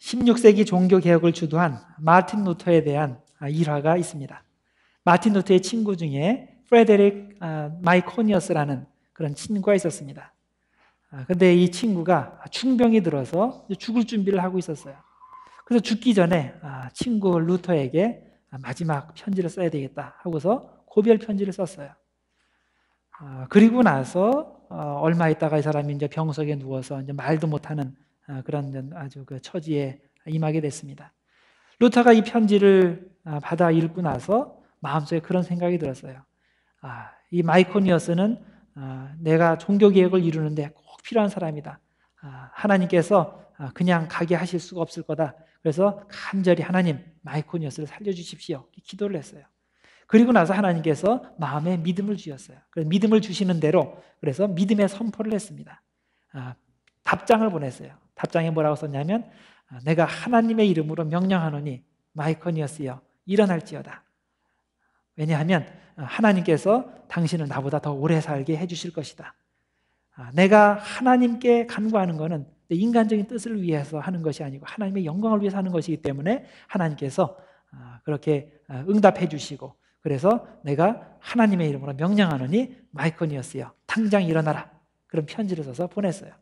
16세기 종교개혁을 주도한 마틴 루터에 대한 일화가 있습니다. 마틴 루터의 친구 중에 프레데릭 마이코니어스라는 그런 친구가 있었습니다. 근데 이 친구가 중병이 들어서 죽을 준비를 하고 있었어요. 그래서 죽기 전에 친구 루터에게 마지막 편지를 써야 되겠다 하고서 고별 편지를 썼어요. 그리고 나서 얼마 있다가 이 사람이 이제 병석에 누워서 이제 말도 못하는 그런 아주 그 처지에 임하게 됐습니다. 루터가 이 편지를 받아 읽고 나서 마음속에 그런 생각이 들었어요. 이 마이코니어스는 내가 종교개혁을 이루는데 꼭 필요한 사람이다. 하나님께서 그냥 가게 하실 수가 없을 거다. 그래서 간절히 하나님 마이코니어스를 살려주십시오. 기도를 했어요. 그리고 나서 하나님께서 마음에 믿음을 주셨어요. 그래서 믿음을 주시는 대로 그래서 믿음의 선포를 했습니다. 답장을 보냈어요. 답장에 뭐라고 썼냐면 내가 하나님의 이름으로 명령하노니 마이코니어스여 일어날지어다. 왜냐하면 하나님께서 당신을 나보다 더 오래 살게 해주실 것이다. 내가 하나님께 간구하는 것은 인간적인 뜻을 위해서 하는 것이 아니고 하나님의 영광을 위해서 하는 것이기 때문에 하나님께서 그렇게 응답해 주시고 그래서 내가 하나님의 이름으로 명령하노니 마이코니어스여 당장 일어나라. 그런 편지를 써서 보냈어요.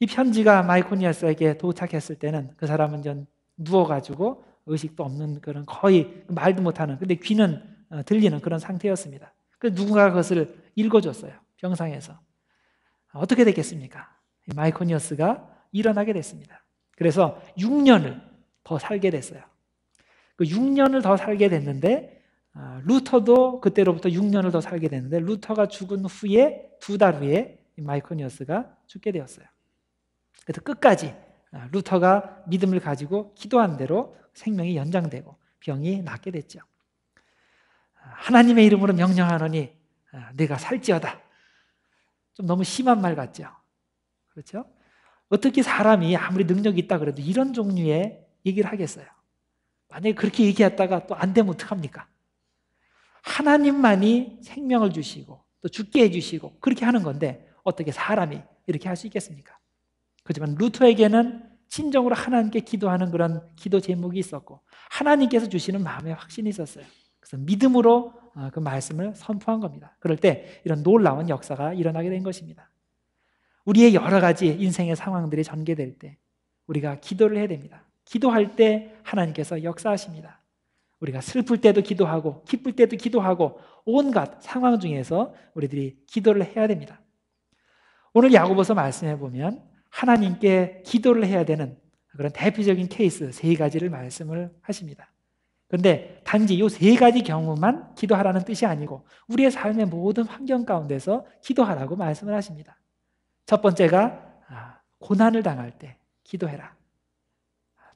이 편지가 마이코니어스에게 도착했을 때는 그 사람은 좀 누워가지고 의식도 없는 그런 거의 말도 못하는 근데 귀는 들리는 그런 상태였습니다. 그래서 누군가 그것을 읽어줬어요. 병상에서. 어떻게 됐겠습니까? 마이코니어스가 일어나게 됐습니다. 그래서 6년을 더 살게 됐어요. 그 6년을 더 살게 됐는데 루터도 그때로부터 6년을 더 살게 됐는데 루터가 죽은 후에 2달 후에 마이코니어스가 죽게 되었어요. 그래서 끝까지 루터가 믿음을 가지고 기도한 대로 생명이 연장되고 병이 낫게 됐죠. 하나님의 이름으로 명령하노니 내가 살지어다. 좀 너무 심한 말 같죠? 그렇죠? 어떻게 사람이 아무리 능력이 있다 그래도 이런 종류의 얘기를 하겠어요? 만약에 그렇게 얘기했다가 또 안 되면 어떡합니까? 하나님만이 생명을 주시고 또 죽게 해주시고 그렇게 하는 건데 어떻게 사람이 이렇게 할 수 있겠습니까? 그렇지만 루터에게는 진정으로 하나님께 기도하는 그런 기도 제목이 있었고 하나님께서 주시는 마음의 확신이 있었어요. 그래서 믿음으로 그 말씀을 선포한 겁니다. 그럴 때 이런 놀라운 역사가 일어나게 된 것입니다. 우리의 여러 가지 인생의 상황들이 전개될 때 우리가 기도를 해야 됩니다. 기도할 때 하나님께서 역사하십니다. 우리가 슬플 때도 기도하고 기쁠 때도 기도하고 온갖 상황 중에서 우리들이 기도를 해야 됩니다. 오늘 야고보서 말씀해 보면 하나님께 기도를 해야 되는 그런 대표적인 케이스 3가지를 말씀을 하십니다. 그런데 단지 이 3가지 경우만 기도하라는 뜻이 아니고 우리의 삶의 모든 환경 가운데서 기도하라고 말씀을 하십니다. 첫 번째가 고난을 당할 때 기도해라.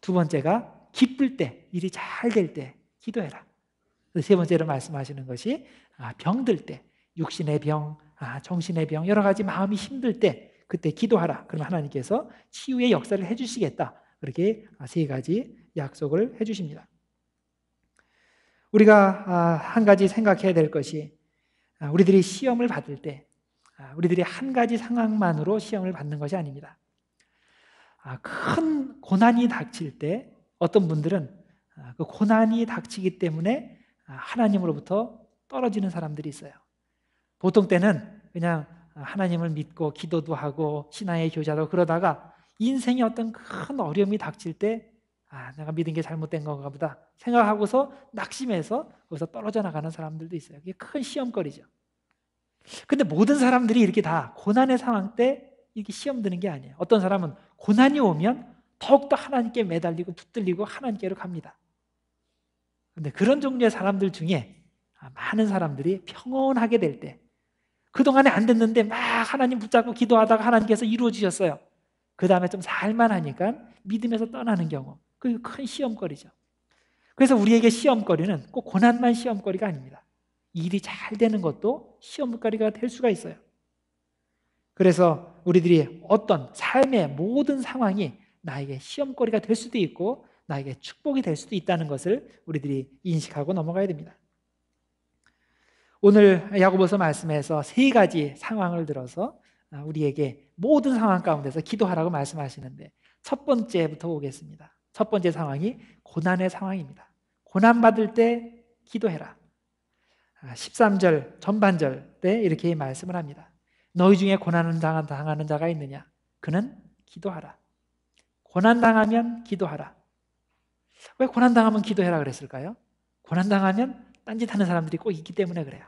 2번째가 기쁠 때, 일이 잘 될 때 기도해라. 3번째로 말씀하시는 것이 병들 때, 육신의 병, 정신의 병, 여러 가지 마음이 힘들 때 그때 기도하라. 그러면 하나님께서 치유의 역사를 해주시겠다. 그렇게 3가지 약속을 해주십니다. 우리가 한 가지 생각해야 될 것이 우리들이 시험을 받을 때 우리들이 한 가지 상황만으로 시험을 받는 것이 아닙니다. 큰 고난이 닥칠 때 어떤 분들은 그 고난이 닥치기 때문에 하나님으로부터 떨어지는 사람들이 있어요. 보통 때는 그냥 하나님을 믿고 기도도 하고 신앙의 교자도 그러다가 인생에 어떤 큰 어려움이 닥칠 때 내가 믿은 게 잘못된 건가 보다 생각하고서 낙심해서 거기서 떨어져 나가는 사람들도 있어요. 그게 큰 시험거리죠. 근데 모든 사람들이 이렇게 다 고난의 상황 때 이렇게 시험 드는 게 아니에요. 어떤 사람은 고난이 오면 더욱더 하나님께 매달리고 붙들리고 하나님께로 갑니다. 그런데 그런 종류의 사람들 중에 많은 사람들이 평온하게 될 때 그동안에 안 됐는데 막 하나님 붙잡고 기도하다가 하나님께서 이루어 주셨어요. 그 다음에 좀 살만하니까 믿음에서 떠나는 경우 그게 큰 시험거리죠. 그래서 우리에게 시험거리는 꼭 고난만 시험거리가 아닙니다. 일이 잘 되는 것도 시험거리가 될 수가 있어요. 그래서 우리들이 어떤 삶의 모든 상황이 나에게 시험거리가 될 수도 있고 나에게 축복이 될 수도 있다는 것을 우리들이 인식하고 넘어가야 됩니다. 오늘 야고보서 말씀에서 3가지 상황을 들어서 우리에게 모든 상황 가운데서 기도하라고 말씀하시는데 첫 번째부터 보겠습니다. 첫 번째 상황이 고난의 상황입니다. 고난받을 때 기도해라. 13절 전반절 때 이렇게 말씀을 합니다. 너희 중에 고난을 당하는 자가 있느냐? 그는 기도하라. 고난당하면 기도하라. 왜 고난당하면 기도해라 그랬을까요? 고난당하면 딴짓하는 사람들이 꼭 있기 때문에 그래요.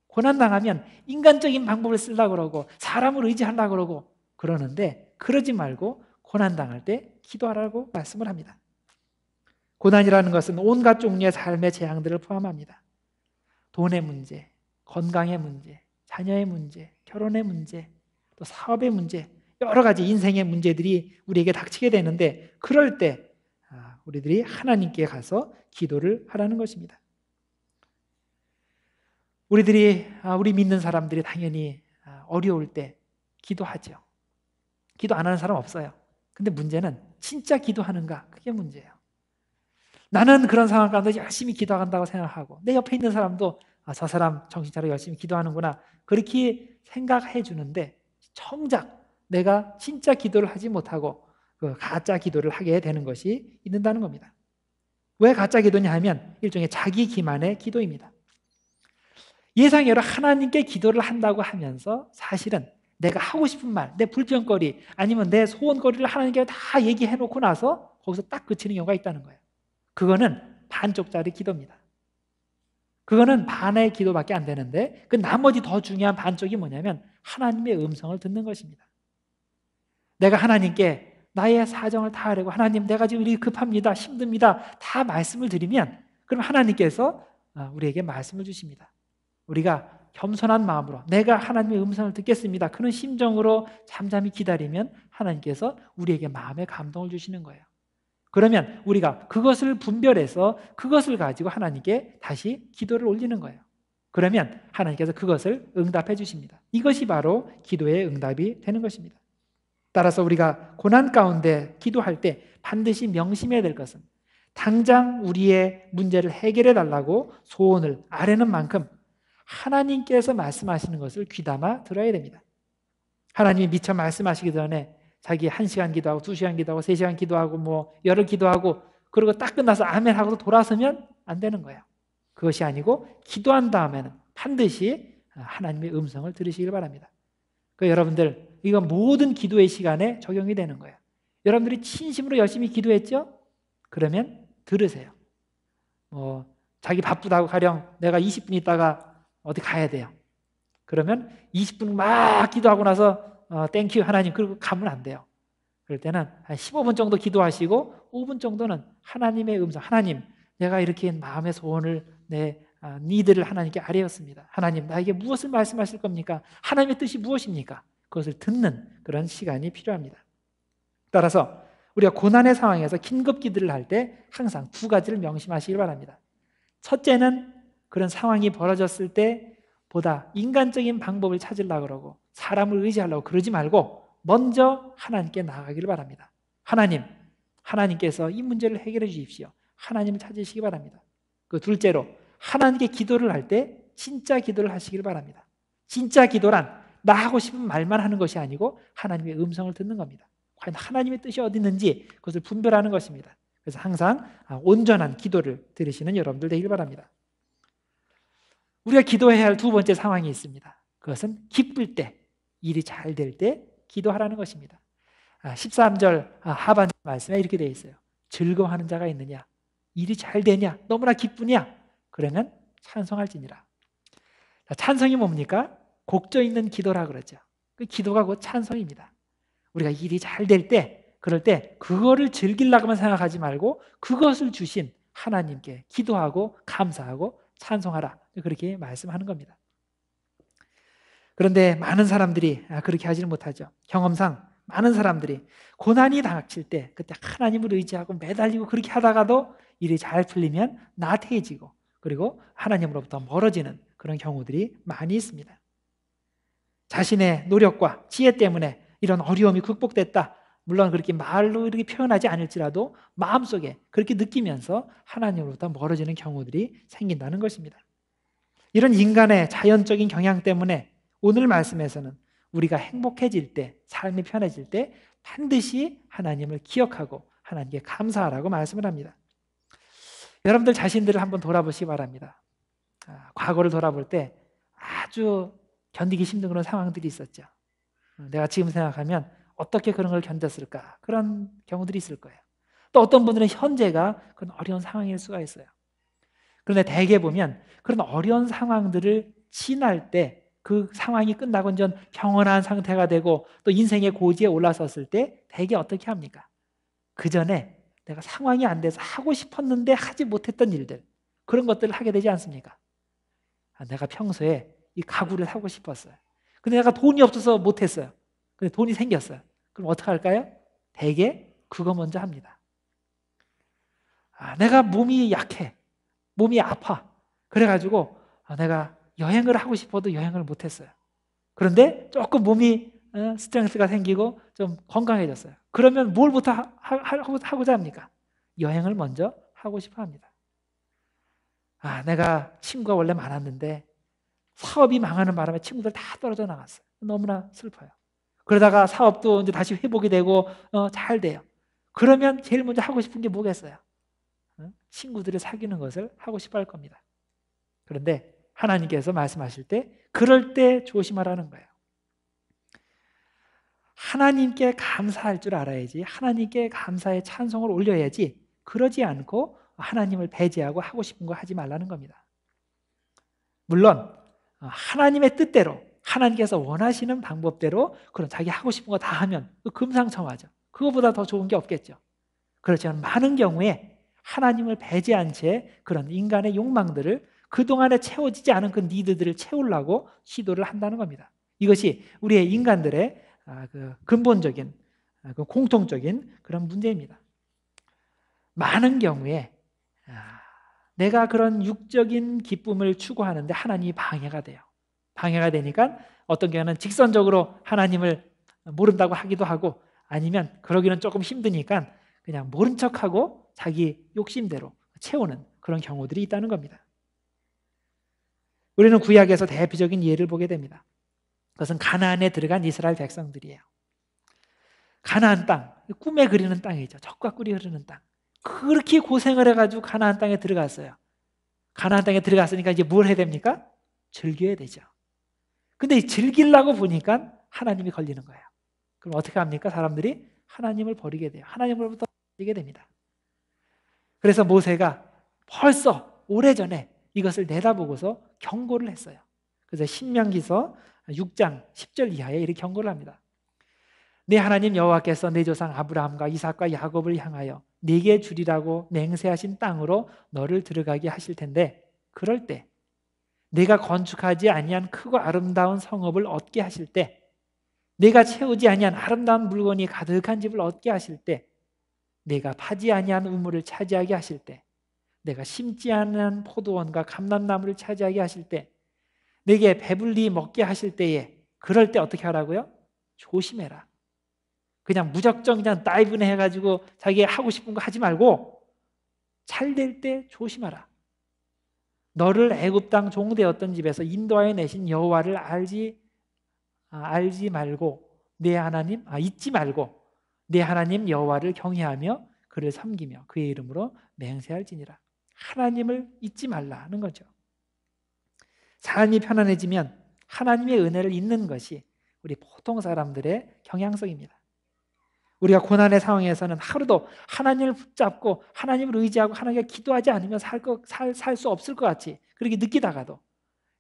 고난당하면 인간적인 방법을 쓰려고 그러고 사람을 의지하려고 그러고 그러는데 그러지 말고 고난당할 때 기도하라고 말씀을 합니다. 고난이라는 것은 온갖 종류의 삶의 재앙들을 포함합니다. 돈의 문제, 건강의 문제, 자녀의 문제, 결혼의 문제, 또 사업의 문제, 여러 가지 인생의 문제들이 우리에게 닥치게 되는데 그럴 때 우리들이 하나님께 가서 기도를 하라는 것입니다. 우리 믿는 사람들이 당연히 어려울 때 기도하죠. 기도 안 하는 사람 없어요. 근데 문제는 진짜 기도하는가? 그게 문제예요. 나는 그런 상황 가운데 열심히 기도한다고 생각하고 내 옆에 있는 사람도 저 사람 정신 차려 열심히 기도하는구나 그렇게 생각해 주는데 정작 내가 진짜 기도를 하지 못하고 그 가짜 기도를 하게 되는 것이 있는다는 겁니다. 왜 가짜 기도냐 하면 일종의 자기 기만의 기도입니다. 예상외로 하나님께 기도를 한다고 하면서 사실은 내가 하고 싶은 말, 내 불평거리 아니면 내 소원거리를 하나님께 다 얘기해 놓고 나서 거기서 딱 그치는 경우가 있다는 거예요. 그거는 반쪽짜리 기도입니다. 그거는 반의 기도밖에 안 되는데 그 나머지 더 중요한 반쪽이 뭐냐면 하나님의 음성을 듣는 것입니다. 내가 하나님께 나의 사정을 다 하려고 하나님 내가 지금 이렇게 급합니다. 힘듭니다. 다 말씀을 드리면 그럼 하나님께서 우리에게 말씀을 주십니다. 우리가 겸손한 마음으로 내가 하나님의 음성을 듣겠습니다. 그런 심정으로 잠잠히 기다리면 하나님께서 우리에게 마음의 감동을 주시는 거예요. 그러면 우리가 그것을 분별해서 그것을 가지고 하나님께 다시 기도를 올리는 거예요. 그러면 하나님께서 그것을 응답해 주십니다. 이것이 바로 기도의 응답이 되는 것입니다. 따라서 우리가 고난 가운데 기도할 때 반드시 명심해야 될 것은 당장 우리의 문제를 해결해 달라고 소원을 아뢰는 만큼 하나님께서 말씀하시는 것을 귀담아 들어야 됩니다. 하나님이 미처 말씀하시기 전에 자기 1시간 기도하고 2시간 기도하고 3시간 기도하고 열흘 기도하고 그리고 딱 끝나서 아멘 하고 돌아서면 안 되는 거예요. 그것이 아니고 기도한 다음에는 반드시 하나님의 음성을 들으시길 바랍니다. 여러분들 이건 모든 기도의 시간에 적용이 되는 거예요. 여러분들이 진심으로 열심히 기도했죠? 그러면 들으세요. 자기 바쁘다고 가령 내가 20분 있다가 어디 가야 돼요. 그러면 20분 막 기도하고 나서 땡큐 하나님 그리고 가면 안 돼요. 그럴 때는 한 15분 정도 기도하시고 5분 정도는 하나님의 음성 하나님 내가 이렇게 마음의 소원을 내 니들을 하나님께 아뢰었습니다. 하나님 나에게 무엇을 말씀하실 겁니까? 하나님의 뜻이 무엇입니까? 그것을 듣는 그런 시간이 필요합니다. 따라서 우리가 고난의 상황에서 긴급 기도를 할 때 항상 2가지를 명심하시길 바랍니다. 첫째는 그런 상황이 벌어졌을 때 보다 인간적인 방법을 찾으려고 그러고 사람을 의지하려고 그러지 말고 먼저 하나님께 나아가기를 바랍니다. 하나님께서 이 문제를 해결해 주십시오. 하나님을 찾으시기 바랍니다. 둘째로 하나님께 기도를 할 때 진짜 기도를 하시길 바랍니다. 진짜 기도란 나 하고 싶은 말만 하는 것이 아니고 하나님의 음성을 듣는 겁니다. 과연 하나님의 뜻이 어디 있는지 그것을 분별하는 것입니다. 그래서 항상 온전한 기도를 들으시는 여러분들 되길 바랍니다. 우리가 기도해야 할 2번째 상황이 있습니다. 그것은 기쁠 때, 일이 잘 될 때 기도하라는 것입니다. 13절 하반 말씀에 이렇게 되어 있어요. 즐거워하는 자가 있느냐? 일이 잘 되냐? 너무나 기쁘냐? 그러면 찬송할지니라. 찬송이 뭡니까? 곡조 있는 기도라 그러죠. 그 기도가 곧 찬송입니다. 우리가 일이 잘 될 때, 그럴 때 그거를 즐기려고만 생각하지 말고 그것을 주신 하나님께 기도하고 감사하고 찬송하라. 그렇게 말씀하는 겁니다. 그런데 많은 사람들이 그렇게 하지는 못하죠. 경험상 많은 사람들이 고난이 닥칠 때 그때 하나님을 의지하고 매달리고 그렇게 하다가도 일이 잘 풀리면 나태해지고 그리고 하나님으로부터 멀어지는 그런 경우들이 많이 있습니다. 자신의 노력과 지혜 때문에 이런 어려움이 극복됐다. 물론 그렇게 말로 이렇게 표현하지 않을지라도 마음속에 그렇게 느끼면서 하나님으로부터 멀어지는 경우들이 생긴다는 것입니다. 이런 인간의 자연적인 경향 때문에 오늘 말씀에서는 우리가 행복해질 때, 삶이 편해질 때 반드시 하나님을 기억하고 하나님께 감사하라고 말씀을 합니다. 여러분들 자신들을 한번 돌아보시기 바랍니다. 과거를 돌아볼 때 아주 견디기 힘든 그런 상황들이 있었죠. 내가 지금 생각하면 어떻게 그런 걸 견뎠을까? 그런 경우들이 있을 거예요. 또 어떤 분들은 현재가 그런 어려운 상황일 수가 있어요. 그런데 대개 보면 그런 어려운 상황들을 지날 때 그 상황이 끝나고 전 평온한 상태가 되고 또 인생의 고지에 올라섰을 때 대개 어떻게 합니까? 그 전에 내가 상황이 안 돼서 하고 싶었는데 하지 못했던 일들, 그런 것들을 하게 되지 않습니까? 내가 평소에 이 가구를 사고 싶었어요. 근데 내가 돈이 없어서 못했어요. 근데 돈이 생겼어요. 그럼 어떻게 할까요? 대개 그거 먼저 합니다. 내가 몸이 약해. 몸이 아파. 그래가지고 내가 여행을 하고 싶어도 여행을 못했어요. 그런데 조금 몸이 스트렝스가 생기고 좀 건강해졌어요. 그러면 뭘부터 하고자 합니까? 여행을 먼저 하고 싶어 합니다. 내가 친구가 원래 많았는데 사업이 망하는 바람에 친구들 다 떨어져 나갔어요. 너무나 슬퍼요. 그러다가 사업도 이제 다시 회복이 되고 잘 돼요. 그러면 제일 먼저 하고 싶은 게 뭐겠어요? 친구들을 사귀는 것을 하고 싶어 할 겁니다. 그런데 하나님께서 말씀하실 때 그럴 때 조심하라는 거예요. 하나님께 감사할 줄 알아야지, 하나님께 감사의 찬송을 올려야지, 그러지 않고 하나님을 배제하고 하고 싶은 거 하지 말라는 겁니다. 물론 하나님의 뜻대로 하나님께서 원하시는 방법대로 그런 자기 하고 싶은 거 다 하면 금상첨화죠. 그거보다 더 좋은 게 없겠죠. 그렇지만 많은 경우에 하나님을 배제한 채 그런 인간의 욕망들을 그동안에 채워지지 않은 그 니드들을 채우려고 시도를 한다는 겁니다. 이것이 우리의 인간들의 그 근본적인 그 공통적인 그런 문제입니다. 많은 경우에 내가 그런 육적인 기쁨을 추구하는데 하나님이 방해가 돼요. 방해가 되니까 어떤 경우는 직선적으로 하나님을 모른다고 하기도 하고, 아니면 그러기는 조금 힘드니까 그냥 모른 척하고 자기 욕심대로 채우는 그런 경우들이 있다는 겁니다. 우리는 구약에서 대표적인 예를 보게 됩니다. 그것은 가나안에 들어간 이스라엘 백성들이에요. 가나안 땅, 꿈에 그리는 땅이죠. 젖과 꿀이 흐르는 땅. 그렇게 고생을 해가지고 가나안 땅에 들어갔어요. 가나안 땅에 들어갔으니까 이제 뭘 해야 됩니까? 즐겨야 되죠. 근데 즐기려고 보니까 하나님이 걸리는 거예요. 그럼 어떻게 합니까? 사람들이 하나님을 버리게 돼요. 하나님으로부터 버리게 됩니다. 그래서 모세가 벌써 오래전에 이것을 내다보고서 경고를 했어요. 그래서 신명기서 6장 10절 이하에 이렇게 경고를 합니다. 내 하나님 여호와께서 내 조상 아브라함과 이삭과 야곱을 향하여 네게 주리라고 맹세하신 땅으로 너를 들어가게 하실 텐데, 그럴 때 내가 건축하지 아니한 크고 아름다운 성읍을 얻게 하실 때, 내가 채우지 아니한 아름다운 물건이 가득한 집을 얻게 하실 때, 내가 파지 아니한 우물을 차지하게 하실 때, 내가 심지 않은 포도원과 감람나무를 차지하게 하실 때, 내게 배불리 먹게 하실 때에, 그럴 때 어떻게 하라고요? 조심해라. 그냥 무작정 그냥 다이브네 해가지고 자기 하고 싶은 거 하지 말고 잘 될 때 조심하라. 너를 애굽 땅 종되었던 집에서 인도하여 내신 여호와를 알지 말고 내 하나님 잊지 말고 내 하나님 여호와를 경외하며 그를 섬기며 그의 이름으로 맹세할지니라. 하나님을 잊지 말라는 거죠. 삶이 편안해지면 하나님의 은혜를 잊는 것이 우리 보통 사람들의 경향성입니다. 우리가 고난의 상황에서는 하루도 하나님을 붙잡고 하나님을 의지하고 하나님께 기도하지 않으면 살 수 없을 것 같이 그렇게 느끼다가도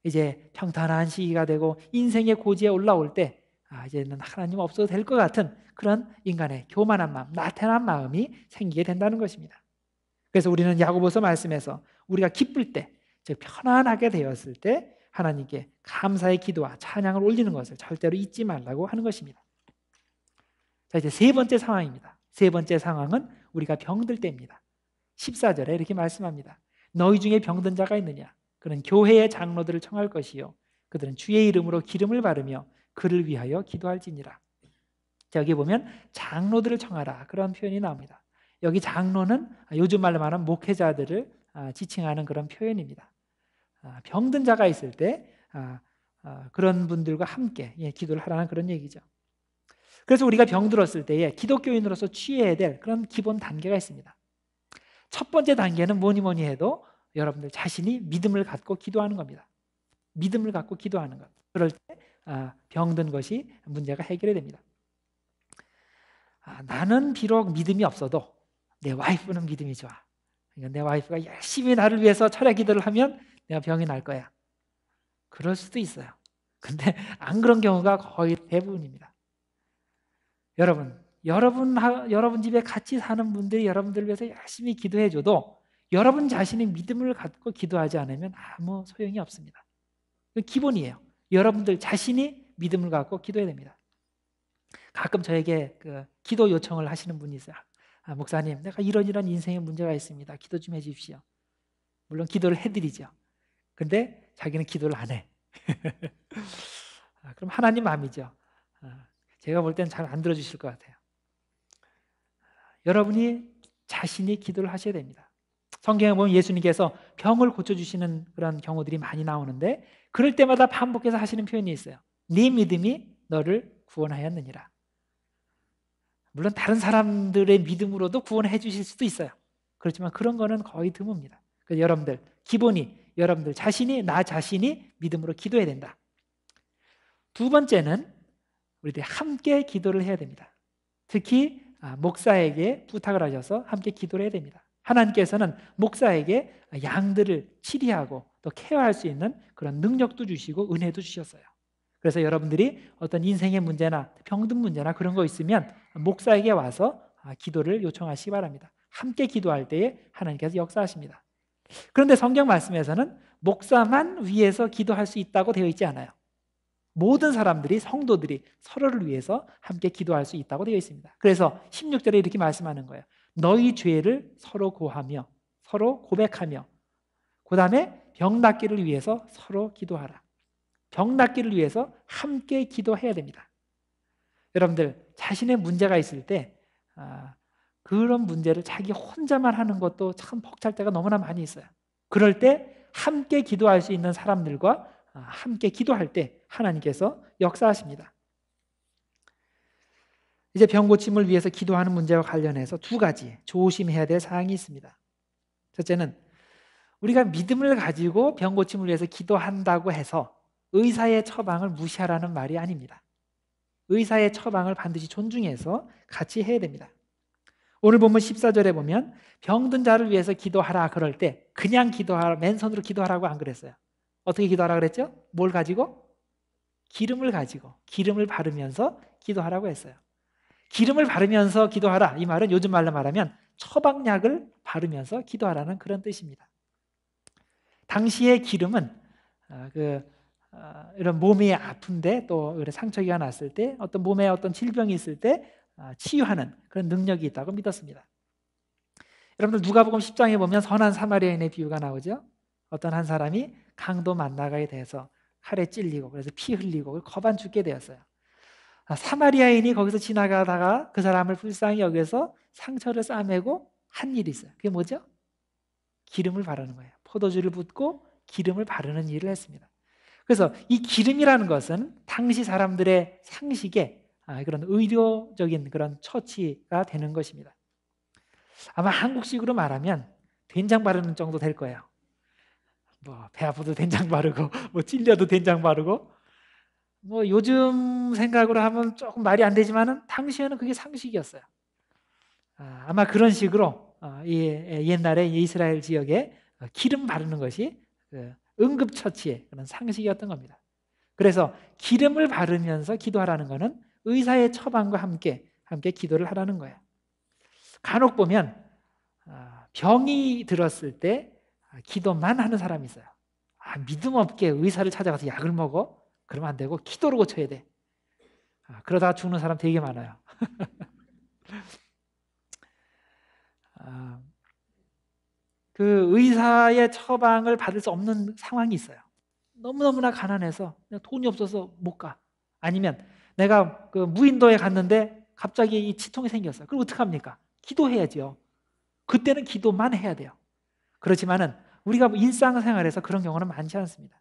이제 평탄한 시기가 되고 인생의 고지에 올라올 때 이제는 하나님 없어도 될 것 같은 그런 인간의 교만한 마음, 나태한 마음이 생기게 된다는 것입니다. 그래서 우리는 야고보서 말씀에서 우리가 기쁠 때, 즉 편안하게 되었을 때 하나님께 감사의 기도와 찬양을 올리는 것을 절대로 잊지 말라고 하는 것입니다. 자, 이제 세 번째 상황입니다. 세 번째 상황은 우리가 병들 때입니다. 14절에 이렇게 말씀합니다. 너희 중에 병든 자가 있느냐? 그는 교회의 장로들을 청할 것이요 그들은 주의 이름으로 기름을 바르며 그를 위하여 기도할지니라. 자, 여기 보면 장로들을 청하라 그런 표현이 나옵니다. 여기 장로는 요즘 말로 말하는 목회자들을 지칭하는 그런 표현입니다. 병든 자가 있을 때 그런 분들과 함께 기도를 하라는 그런 얘기죠. 그래서 우리가 병들었을 때에 기독교인으로서 취해야 될 그런 기본 단계가 있습니다. 첫 번째 단계는 뭐니 해도 여러분들 자신이 믿음을 갖고 기도하는 겁니다. 믿음을 갖고 기도하는 것. 그럴 때 병든 것이 문제가 해결이 됩니다. 나는 비록 믿음이 없어도 내 와이프는 믿음이 좋아. 그러니까 내 와이프가 열심히 나를 위해서 철야 기도를 하면 내가 병이 날 거야. 그럴 수도 있어요. 근데 안 그런 경우가 거의 대부분입니다. 여러분 집에 같이 사는 분들이 여러분들을 위해서 열심히 기도해줘도 여러분 자신이 믿음을 갖고 기도하지 않으면 아무 소용이 없습니다. 그 기본이에요. 여러분들 자신이 믿음을 갖고 기도해야 됩니다. 가끔 저에게 기도 요청을 하시는 분이 있어요. 목사님, 내가 이런 인생의 문제가 있습니다. 기도 좀 해주십시오. 물론 기도를 해드리죠. 근데 자기는 기도를 안 해. 그럼 하나님 마음이죠. 제가 볼 때는 잘 안 들어주실 것 같아요. 여러분이 자신이 기도를 하셔야 됩니다. 성경에 보면 예수님께서 병을 고쳐주시는 그런 경우들이 많이 나오는데 그럴 때마다 반복해서 하시는 표현이 있어요. 네 믿음이 너를 구원하였느니라. 물론 다른 사람들의 믿음으로도 구원해 주실 수도 있어요. 그렇지만 그런 거는 거의 드뭅니다. 그래서 여러분들 기본이 여러분들 자신이 나 자신이 믿음으로 기도해야 된다. 두 번째는 우리들이 함께 기도를 해야 됩니다. 특히 목사에게 부탁을 하셔서 함께 기도를 해야 됩니다. 하나님께서는 목사에게 양들을 치리하고 또 케어할 수 있는 그런 능력도 주시고 은혜도 주셨어요. 그래서 여러분들이 어떤 인생의 문제나 병든 문제나 그런 거 있으면 목사에게 와서 기도를 요청하시기 바랍니다. 함께 기도할 때에 하나님께서 역사하십니다. 그런데 성경 말씀에서는 목사만 위해서 기도할 수 있다고 되어 있지 않아요. 모든 사람들이 성도들이 서로를 위해서 함께 기도할 수 있다고 되어 있습니다. 그래서 16절에 이렇게 말씀하는 거예요. 너희 죄를 서로 고하며 서로 고백하며 그 다음에 병 낫기를 위해서 서로 기도하라. 병 낫기를 위해서 함께 기도해야 됩니다. 여러분들 자신의 문제가 있을 때 그런 문제를 자기 혼자만 하는 것도 참 벅찰 때가 너무나 많이 있어요. 그럴 때 함께 기도할 수 있는 사람들과 함께 기도할 때 하나님께서 역사하십니다. 이제 병 고침을 위해서 기도하는 문제와 관련해서 두 가지 조심해야 될 사항이 있습니다. 첫째는 우리가 믿음을 가지고 병 고침을 위해서 기도한다고 해서 의사의 처방을 무시하라는 말이 아닙니다. 의사의 처방을 반드시 존중해서 같이 해야 됩니다. 오늘 본문 14절에 보면 병든 자를 위해서 기도하라 그럴 때 그냥 기도하라, 맨손으로 기도하라고 안 그랬어요. 어떻게 기도하라 그랬죠? 뭘 가지고? 기름을 가지고 기름을 바르면서 기도하라고 했어요. 기름을 바르면서 기도하라 이 말은 요즘 말로 말하면 처방약을 바르면서 기도하라는 그런 뜻입니다. 당시의 기름은 이런 몸이 아픈데 또 상처가 났을 때 어떤 몸에 어떤 질병이 있을 때 치유하는 그런 능력이 있다고 믿었습니다. 여러분들 누가복음 10장에 보면 선한 사마리아인의 비유가 나오죠. 어떤 한 사람이 강도 만나가에 대해서 칼에 찔리고 그래서 피 흘리고 거반 죽게 되었어요. 사마리아인이 거기서 지나가다가 그 사람을 불쌍히 여겨서 상처를 싸매고 한 일이 있어요. 그게 뭐죠? 기름을 바르는 거예요. 포도주를 붓고 기름을 바르는 일을 했습니다. 그래서 이 기름이라는 것은 당시 사람들의 상식에 그런 의료적인 그런 처치가 되는 것입니다. 아마 한국식으로 말하면 된장 바르는 정도 될 거예요. 배 아파도 된장 바르고 찔려도 된장 바르고 요즘 생각으로 하면 조금 말이 안 되지만은 당시에는 그게 상식이었어요. 아마 그런 식으로 옛날에 이스라엘 지역에 기름 바르는 것이 응급처치의 그런 상식이었던 겁니다. 그래서 기름을 바르면서 기도하라는 것은 의사의 처방과 함께 기도를 하라는 거예요. 간혹 보면 병이 들었을 때 기도만 하는 사람이 있어요. 믿음 없게 의사를 찾아가서 약을 먹어? 그러면 안 되고 기도로 고쳐야 돼. 그러다가 죽는 사람 되게 많아요. 그 의사의 처방을 받을 수 없는 상황이 있어요. 너무너무나 가난해서 돈이 없어서 못 가. 아니면 내가 그 무인도에 갔는데 갑자기 이 치통이 생겼어요. 그럼 어떡합니까? 기도해야죠. 그때는 기도만 해야 돼요. 그렇지만은 우리가 일상생활에서 그런 경우는 많지 않습니다.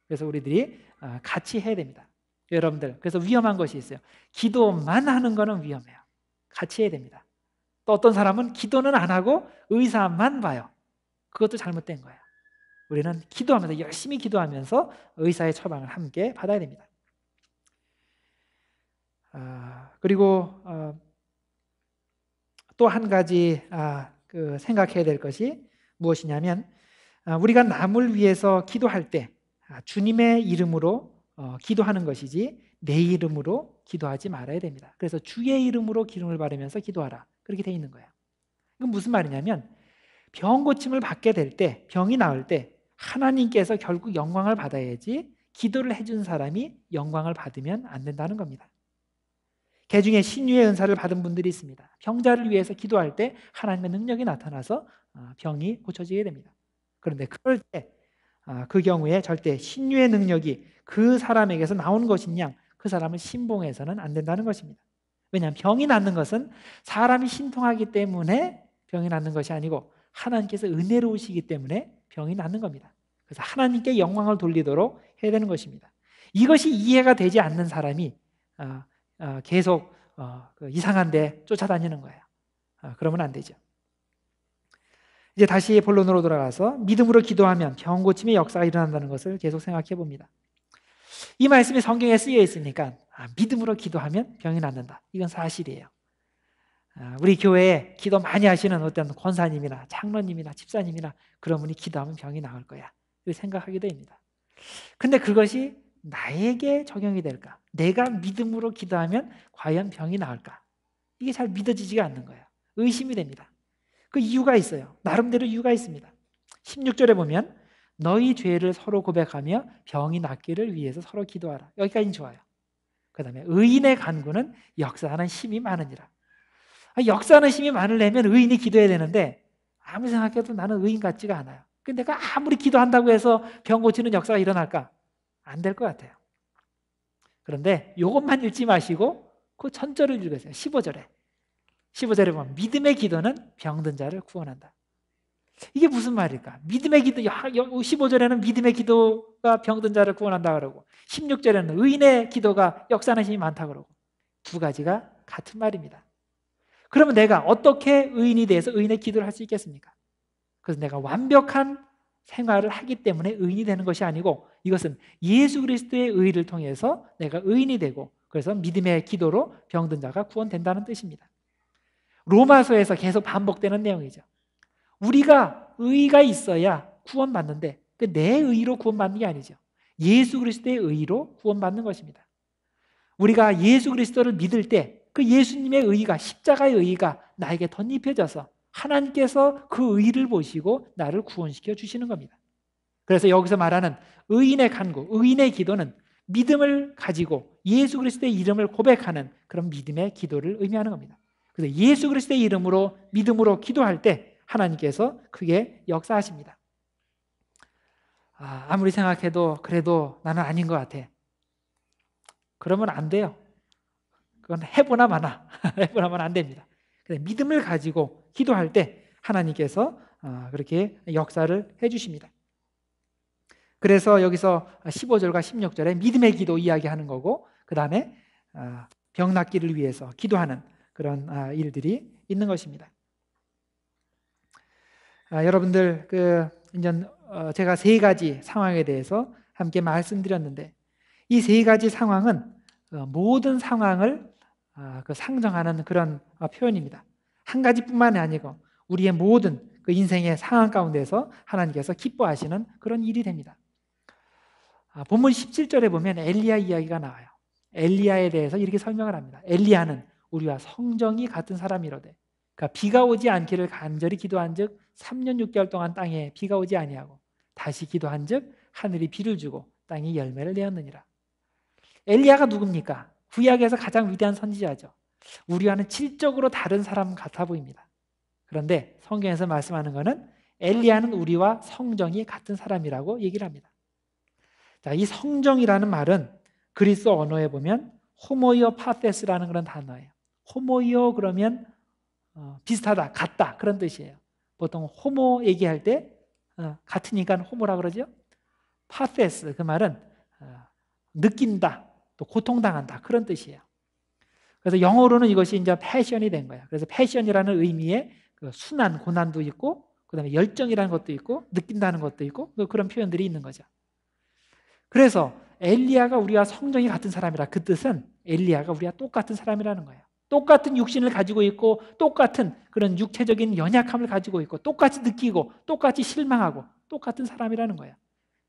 그래서 우리들이 같이 해야 됩니다. 여러분들, 그래서 위험한 것이 있어요. 기도만 하는 거는 위험해요. 같이 해야 됩니다. 또 어떤 사람은 기도는 안 하고 의사만 봐요. 그것도 잘못된 거예요. 우리는 기도하면서, 열심히 기도하면서 의사의 처방을 함께 받아야 됩니다. 그리고 또 한 가지 생각해야 될 것이 무엇이냐면, 우리가 남을 위해서 기도할 때 주님의 이름으로 기도하는 것이지 내 이름으로 기도하지 말아야 됩니다. 그래서 주의 이름으로 기름을 바르면서 기도하라, 그렇게 돼 있는 거예요. 이건 무슨 말이냐면, 병 고침을 받게 될 때, 병이 나을 때 하나님께서 결국 영광을 받아야지 기도를 해준 사람이 영광을 받으면 안 된다는 겁니다. 개 중에 신유의 은사를 받은 분들이 있습니다. 병자를 위해서 기도할 때 하나님의 능력이 나타나서 병이 고쳐지게 됩니다. 그런데 그럴 때 그 경우에 절대 신유의 능력이 그 사람에게서 나오는 것인 양 그 사람을 신봉해서는 안 된다는 것입니다. 왜냐하면 병이 낫는 것은 사람이 신통하기 때문에 병이 낫는 것이 아니고 하나님께서 은혜로우시기 때문에 병이 낫는 겁니다. 그래서 하나님께 영광을 돌리도록 해야 되는 것입니다. 이것이 이해가 되지 않는 사람이 계속 이상한 데 쫓아다니는 거예요. 그러면 안 되죠. 이제 다시 본론으로 돌아가서 믿음으로 기도하면 병 고침의 역사가 일어난다는 것을 계속 생각해 봅니다. 이 말씀이 성경에 쓰여 있으니까 믿음으로 기도하면 병이 낫는다, 이건 사실이에요. 우리 교회에 기도 많이 하시는 어떤 권사님이나 장로님이나 집사님이나 그런 분이 기도하면 병이 나을 거야, 이렇게 생각하게 됩니다. 근데 그것이 나에게 적용이 될까? 내가 믿음으로 기도하면 과연 병이 나을까? 이게 잘 믿어지지가 않는 거예요. 의심이 됩니다. 그 이유가 있어요. 나름대로 이유가 있습니다. 16절에 보면 너희 죄를 서로 고백하며 병이 낫기를 위해서 서로 기도하라. 여기까지는 좋아요. 그 다음에 의인의 간구는 역사하는 힘이 많으니라. 역사하는 힘이 많으려면 의인이 기도해야 되는데 아무리 생각해도 나는 의인 같지가 않아요. 근데 내가 아무리 기도한다고 해서 병 고치는 역사가 일어날까? 안 될 것 같아요. 그런데 이것만 읽지 마시고 그 전절을 읽으세요. 15절에 보면 믿음의 기도는 병든 자를 구원한다. 이게 무슨 말일까? 믿음의 기도, 15절에는 믿음의 기도가 병든 자를 구원한다 그러고 16절에는 의인의 기도가 역사하는 힘이 많다 그러고 두 가지가 같은 말입니다. 그러면 내가 어떻게 의인이 돼서 의인의 기도를 할 수 있겠습니까? 그래서 내가 완벽한 생활을 하기 때문에 의인이 되는 것이 아니고 이것은 예수 그리스도의 의를 통해서 내가 의인이 되고 그래서 믿음의 기도로 병든 자가 구원된다는 뜻입니다. 로마서에서 계속 반복되는 내용이죠. 우리가 의가 있어야 구원받는데 내 의로 구원받는 게 아니죠. 예수 그리스도의 의로 구원받는 것입니다. 우리가 예수 그리스도를 믿을 때 그 예수님의 의가, 십자가의 의가 나에게 덧입혀져서 하나님께서 그 의를 보시고 나를 구원시켜 주시는 겁니다. 그래서 여기서 말하는 의인의 간구, 의인의 기도는 믿음을 가지고 예수 그리스도의 이름을 고백하는 그런 믿음의 기도를 의미하는 겁니다. 그래서 예수 그리스도의 이름으로 믿음으로 기도할 때 하나님께서 크게 역사하십니다. 아무리 생각해도 그래도 나는 아닌 것 같아. 그러면 안 돼요. 그건 해보나 마나 해보나 마나 안 됩니다. 믿음을 가지고 기도할 때 하나님께서 그렇게 역사를 해주십니다. 그래서 여기서 15절과 16절에 믿음의 기도 이야기하는 거고 그 다음에 병 낫기를 위해서 기도하는 그런 일들이 있는 것입니다. 여러분들 이제 제가 세 가지 상황에 대해서 함께 말씀드렸는데 이 세 가지 상황은 모든 상황을 상정하는 그런 표현입니다. 한 가지뿐만이 아니고 우리의 모든 그 인생의 상황 가운데서 하나님께서 기뻐하시는 그런 일이 됩니다. 본문 17절에 보면 엘리야 이야기가 나와요. 엘리야에 대해서 이렇게 설명을 합니다. 엘리야는 우리와 성정이 같은 사람이로되 그러니까 비가 오지 않기를 간절히 기도한즉 3년 6개월 동안 땅에 비가 오지 아니하고 다시 기도한즉 하늘이 비를 주고 땅이 열매를 내었느니라. 엘리야가 누굽니까? 구약에서 가장 위대한 선지자죠. 우리와는 질적으로 다른 사람 같아 보입니다. 그런데 성경에서 말씀하는 것은 엘리야는 우리와 성정이 같은 사람이라고 얘기를 합니다. 자, 이 성정이라는 말은 그리스 언어에 보면 호모이오 파테스라는 그런 단어예요. 호모이오 그러면 비슷하다, 같다 그런 뜻이에요. 보통 호모 얘기할 때 같으니까 호모라 그러죠. 파테스 그 말은 느낀다, 또 고통당한다 그런 뜻이에요. 그래서 영어로는 이것이 이제 패션이 된 거예요. 그래서 패션이라는 의미의 그 순한 고난도 있고 그다음에 열정이라는 것도 있고 느낀다는 것도 있고 그런 표현들이 있는 거죠. 그래서 엘리야가 우리와 성정이 같은 사람이라 그 뜻은 엘리야가 우리와 똑같은 사람이라는 거예요. 똑같은 육신을 가지고 있고 똑같은 그런 육체적인 연약함을 가지고 있고 똑같이 느끼고 똑같이 실망하고 똑같은 사람이라는 거예요.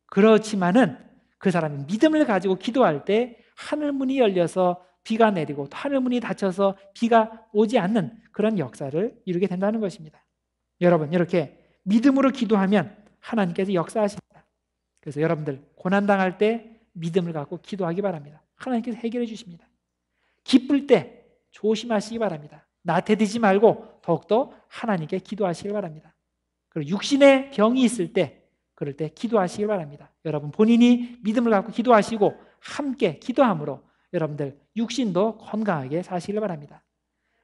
그렇지만은 그 사람이 믿음을 가지고 기도할 때 하늘문이 열려서 비가 내리고 하늘문이 닫혀서 비가 오지 않는 그런 역사를 이루게 된다는 것입니다. 여러분 이렇게 믿음으로 기도하면 하나님께서 역사하십니다. 그래서 여러분들 고난당할 때 믿음을 갖고 기도하기 바랍니다. 하나님께서 해결해 주십니다. 기쁠 때 조심하시기 바랍니다. 나태되지 말고 더욱더 하나님께 기도하시기 바랍니다. 그리고 육신의 병이 있을 때 그럴 때 기도하시기 바랍니다. 여러분 본인이 믿음을 갖고 기도하시고 함께 기도함으로 여러분들 육신도 건강하게 사시길 바랍니다.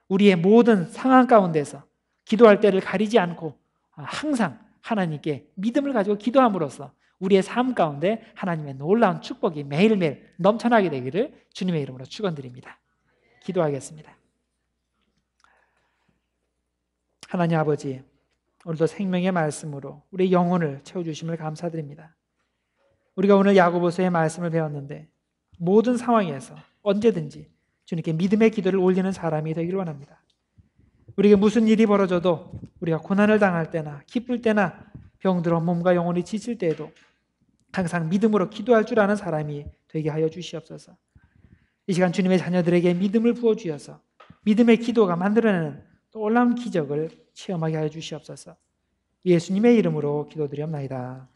우리의 모든 상황 가운데서 기도할 때를 가리지 않고 항상 하나님께 믿음을 가지고 기도함으로써 우리의 삶 가운데 하나님의 놀라운 축복이 매일매일 넘쳐나게 되기를 주님의 이름으로 축원드립니다. 기도하겠습니다. 하나님 아버지, 오늘도 생명의 말씀으로 우리의 영혼을 채워주심을 감사드립니다. 우리가 오늘 야고보서의 말씀을 배웠는데 모든 상황에서 언제든지 주님께 믿음의 기도를 올리는 사람이 되기를 원합니다. 우리에게 무슨 일이 벌어져도 우리가 고난을 당할 때나 기쁠 때나 병들어 몸과 영혼이 지칠 때에도 항상 믿음으로 기도할 줄 아는 사람이 되게 하여 주시옵소서. 이 시간 주님의 자녀들에게 믿음을 부어주셔서 믿음의 기도가 만들어내는 놀라운 기적을 체험하게 하여 주시옵소서. 예수님의 이름으로 기도드리옵나이다.